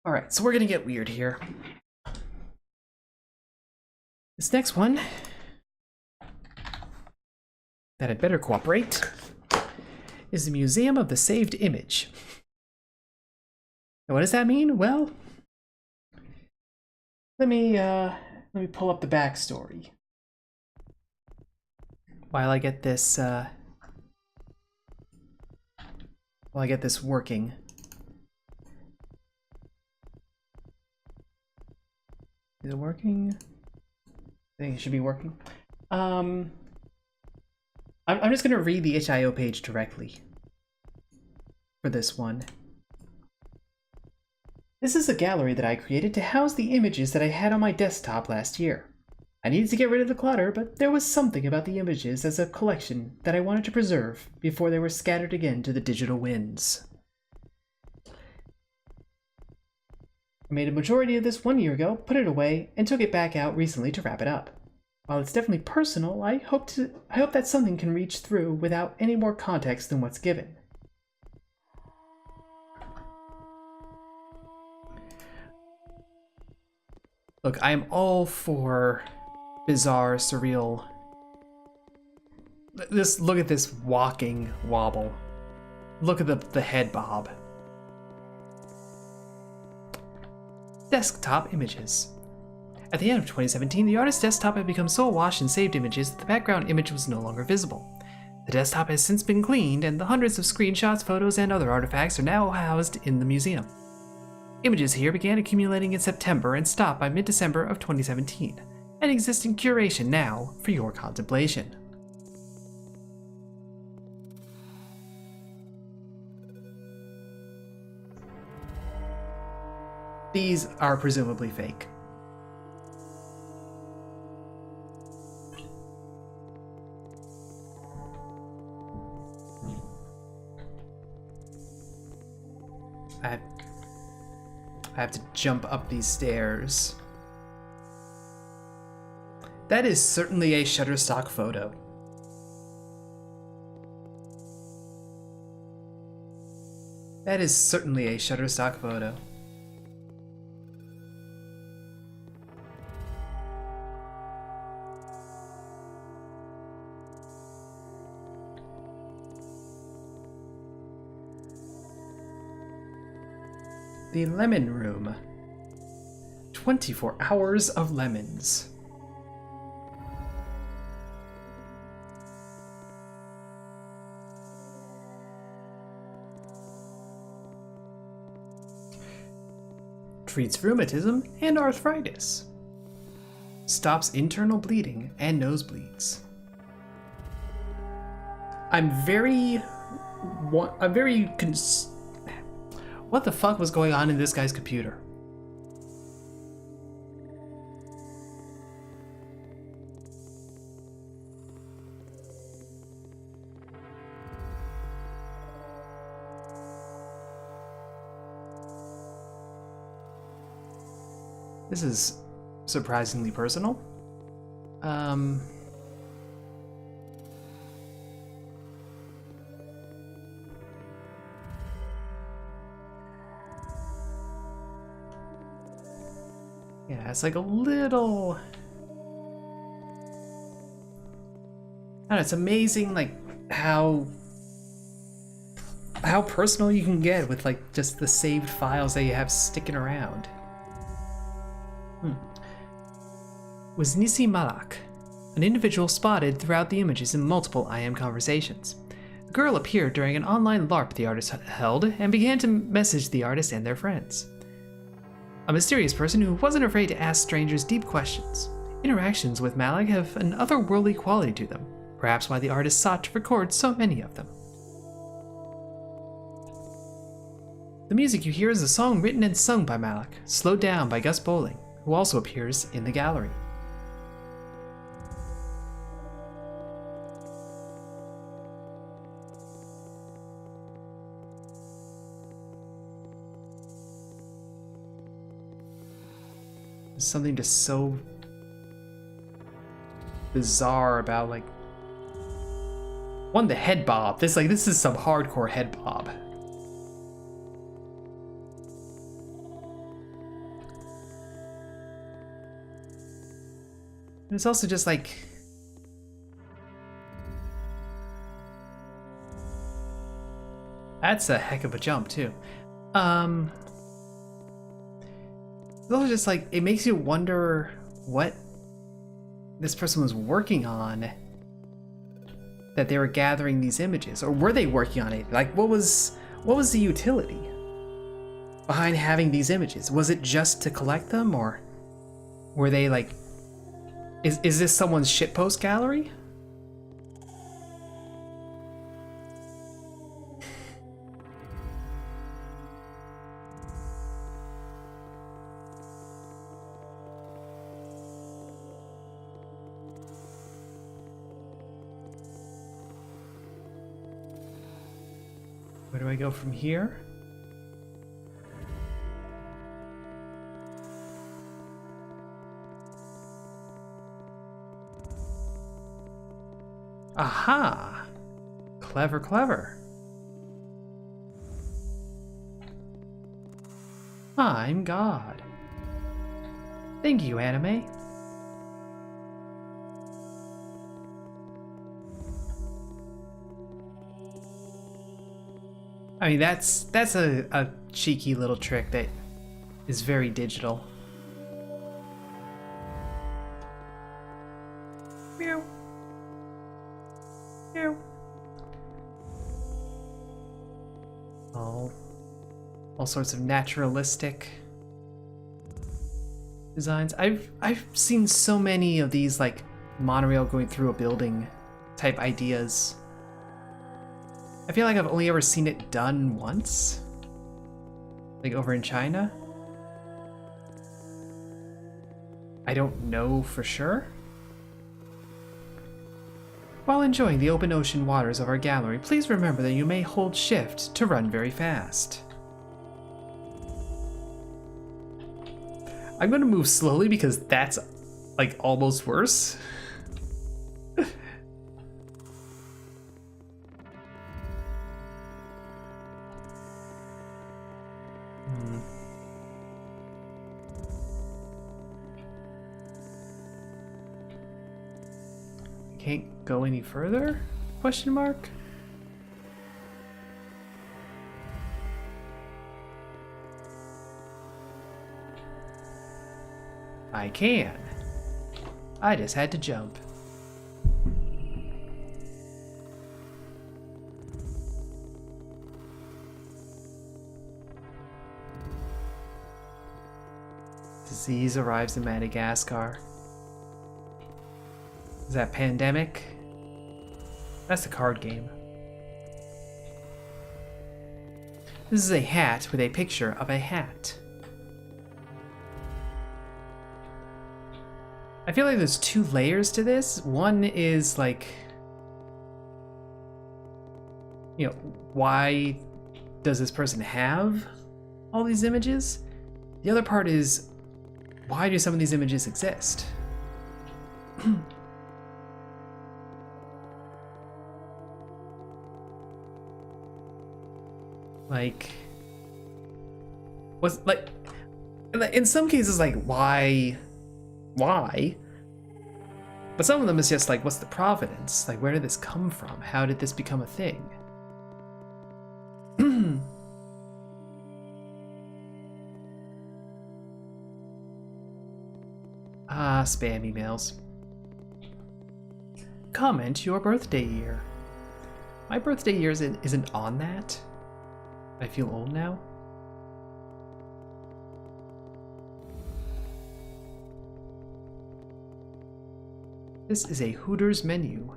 Alright, so we're gonna get weird here. This next one, that had better cooperate, is the Museum of the Saved Image. And what does that mean? Well, let me pull up the backstory while I get this working. Is it working? I think it should be working. I'm just gonna read the itch.io page directly for this one. This is a gallery that I created to house the images that I had on my desktop last year. I needed to get rid of the clutter, but there was something about the images as a collection that I wanted to preserve before they were scattered again to the digital winds. I made a majority of this 1 year ago, put it away, and took it back out recently to wrap it up. While it's definitely personal, I hope that something can reach through without any more context than what's given. Look, I am all for bizarre, surreal. Look at this walking wobble. Look at the head bob. Desktop images. At the end of 2017, the artist's desktop had become so awash in saved images that the background image was no longer visible. The desktop has since been cleaned, and the hundreds of screenshots, photos, and other artifacts are now housed in the museum. Images here began accumulating in September and stopped by mid-December of 2017, and exist in curation now for your contemplation. These are presumably fake. I have to jump up these stairs. That is certainly a Shutterstock photo. That is certainly a Shutterstock photo. The Lemon Room. 24 hours of lemons. Treats rheumatism and arthritis. Stops internal bleeding and nosebleeds. What the fuck was going on in this guy's computer? This is surprisingly personal. Yeah, it's like a little... I don't know, it's amazing like how personal you can get with like just the saved files that you have sticking around. Was Nisi Malak, an individual spotted throughout the images in multiple IM conversations. The girl appeared during an online LARP the artist held and began to message the artist and their friends. A mysterious person who wasn't afraid to ask strangers deep questions. Interactions with Malak have an otherworldly quality to them, perhaps why the artist sought to record so many of them. The music you hear is a song written and sung by Malak, slowed down by Gus Bowling, who also appears in the gallery. There's something just so bizarre about like the head bob. This is some hardcore head bob. it's also just like... That's a heck of a jump, too. It's also just like, it makes you wonder what this person was working on that they were gathering these images, or were they working on it? Like, what was the utility behind having these images? Was it just to collect them, or were they like, is this someone's shitpost gallery? Where do I go from here? Aha! Clever, clever. I'm God. Thank you, anime. I mean, that's a cheeky little trick that is very digital. Meow. Meow. All sorts of naturalistic designs. I've seen so many of these like monorail going through a building type ideas. I feel like I've only ever seen it done once, like over in China. I don't know for sure. While enjoying the open ocean waters of our gallery, please remember that you may hold shift to run very fast. I'm gonna move slowly because that's like almost worse. Can't go any further? Question mark? I can. I just had to jump. Disease arrives in Madagascar. Is that Pandemic? That's the card game. This is a hat with a picture of a hat. I feel like there's two layers to this. One is like, you know, why does this person have all these images? The other part is, why do some of these images exist? Like, was like, in some cases, like, why? But some of them is just like, what's the provenance? Like, where did this come from? How did this become a thing? Ah, spam emails. Comment your birthday year. My birthday year isn't on that. I feel old now. This is a Hooters menu.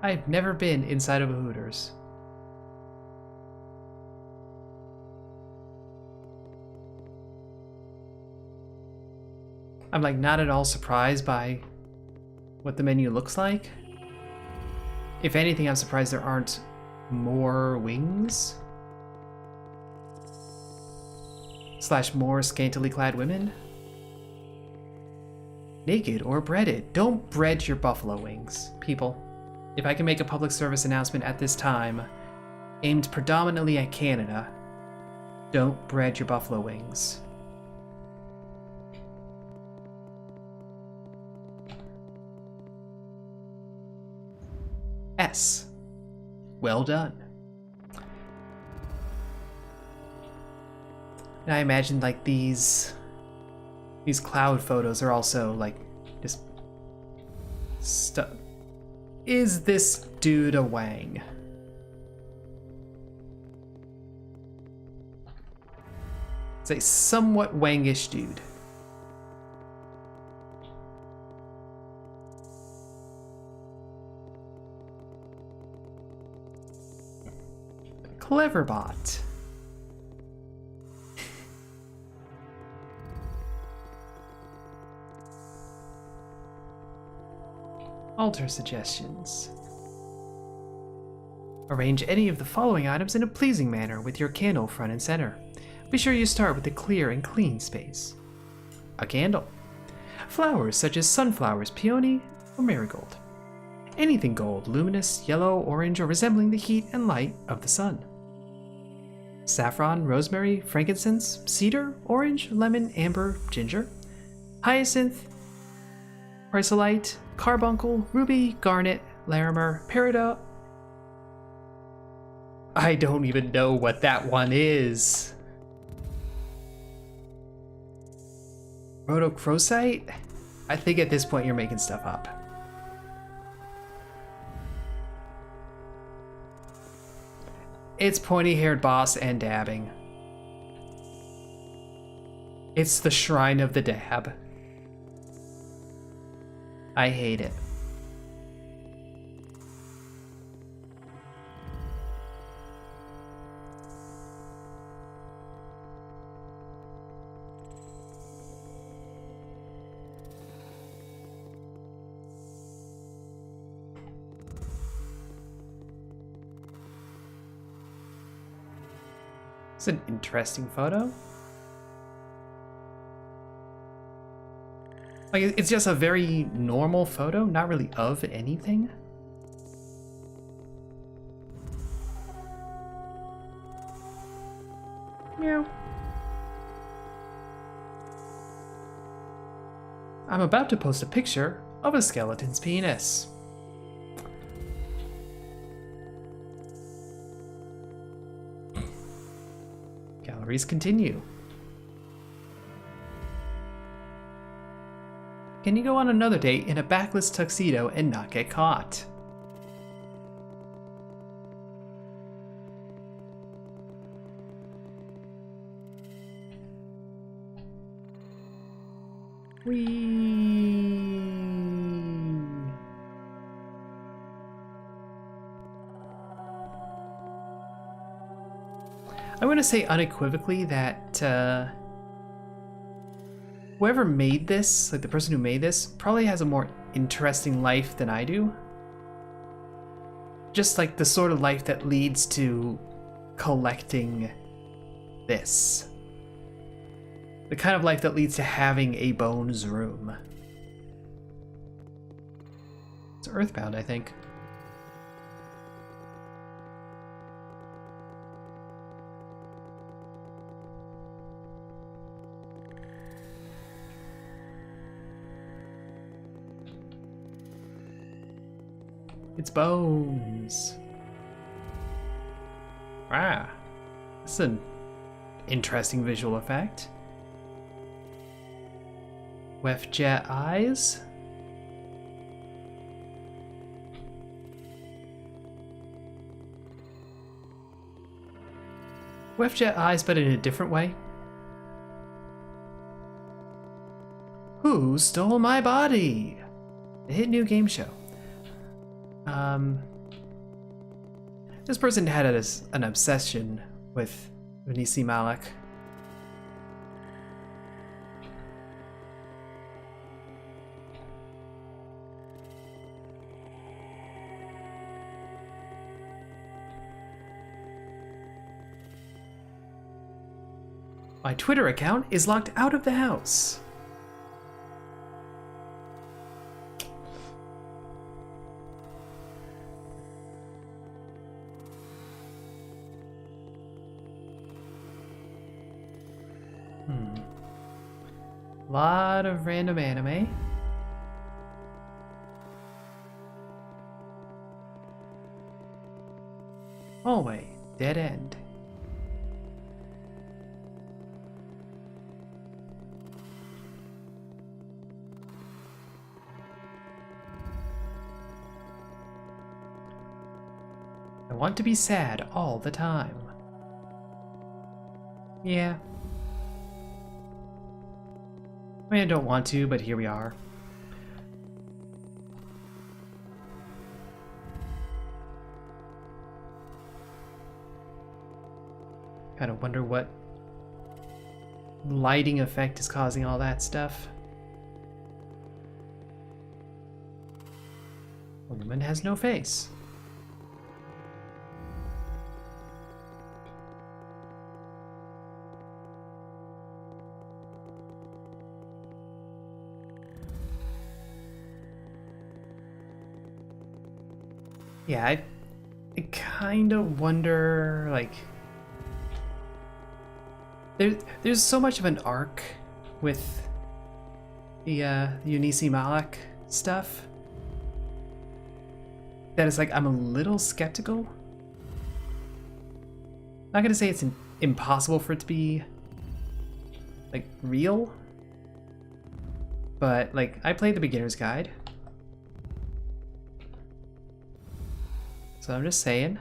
I've never been inside of a Hooters. I'm like not at all surprised by what the menu looks like. If anything, I'm surprised there aren't more wings. / more scantily clad women. Naked or breaded. Don't bread your buffalo wings, people. If I can make a public service announcement at this time, aimed predominantly at Canada, don't bread your buffalo wings. Yes. Well done. And I imagine like these cloud photos are also like just stuff. Is this dude a Wang? It's a somewhat Wangish dude. Clever bot. Alter suggestions. Arrange any of the following items in a pleasing manner with your candle front and center. Be sure you start with a clear and clean space. A candle. Flowers such as sunflowers, peony, or marigold. Anything gold, luminous, yellow, orange, or resembling the heat and light of the sun. Saffron, rosemary, frankincense, cedar, orange, lemon, amber, ginger. Hyacinth, chrysolite, carbuncle, ruby, garnet, larimer, peridot. I don't even know what that one is. Rhodochrosite? I think at this point you're making stuff up. It's pointy-haired boss and dabbing. It's the Shrine of the Dab. I hate it. It's an interesting photo. Like, it's just a very normal photo, not really of anything. Meow. I'm about to post a picture of a skeleton's penis. Galleries continue. Can you go on another date in a backless tuxedo and not get caught? Whee! I want to say unequivocally that whoever made this, like the person who made this, probably has a more interesting life than I do. Just like the sort of life that leads to collecting this. The kind of life that leads to having a bones room. It's Earthbound, I think. It's bones. Ah, that's an interesting visual effect. Wefjet eyes. Wefjet eyes, but in a different way. Who stole my body? A hit new game show. This person had an obsession with Nisi Malik. My Twitter account is locked out of the house. Lot of random anime. Hallway. Dead end. I want to be sad all the time. Yeah. I mean, I don't want to, but here we are. Kind of wonder what lighting effect is causing all that stuff. A woman has no face. Yeah, I kind of wonder, like, there's so much of an arc with the Eunice Malak stuff that it's like I'm a little skeptical. Not gonna say it's impossible for it to be like real, but like I played the beginner's guide. So I'm just saying.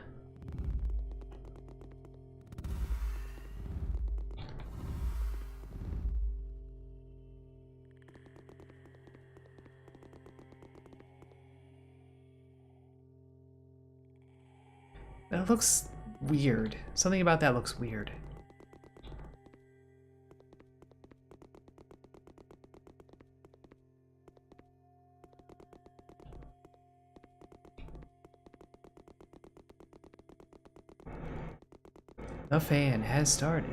That looks weird. Something about that looks weird. The fan has started.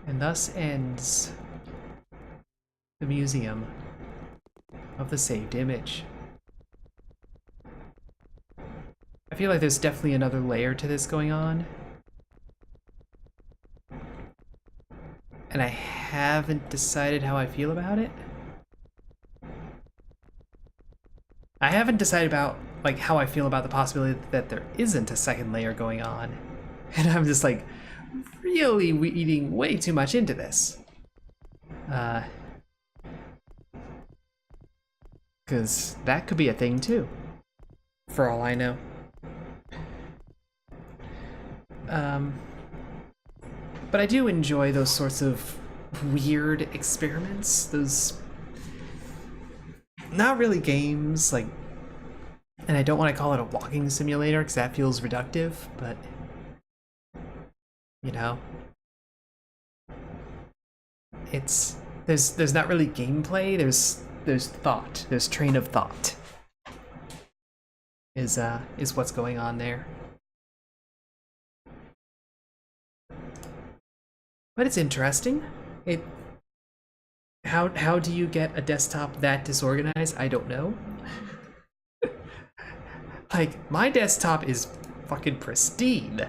And thus ends the museum of the saved image. I feel like there's definitely another layer to this going on. And I haven't decided how I feel about it. I haven't decided about like how I feel about the possibility that there isn't a second layer going on. And I'm just like really reading way too much into this. Because that could be a thing too, for all I know. But I do enjoy those sorts of weird experiments, those not really games, like, and I don't want to call it a walking simulator because that feels reductive, but you know, it's there's not really gameplay, there's thought, there's train of thought is what's going on there. But it's interesting. How do you get a desktop that disorganized? I don't know. Like, my desktop is fucking pristine.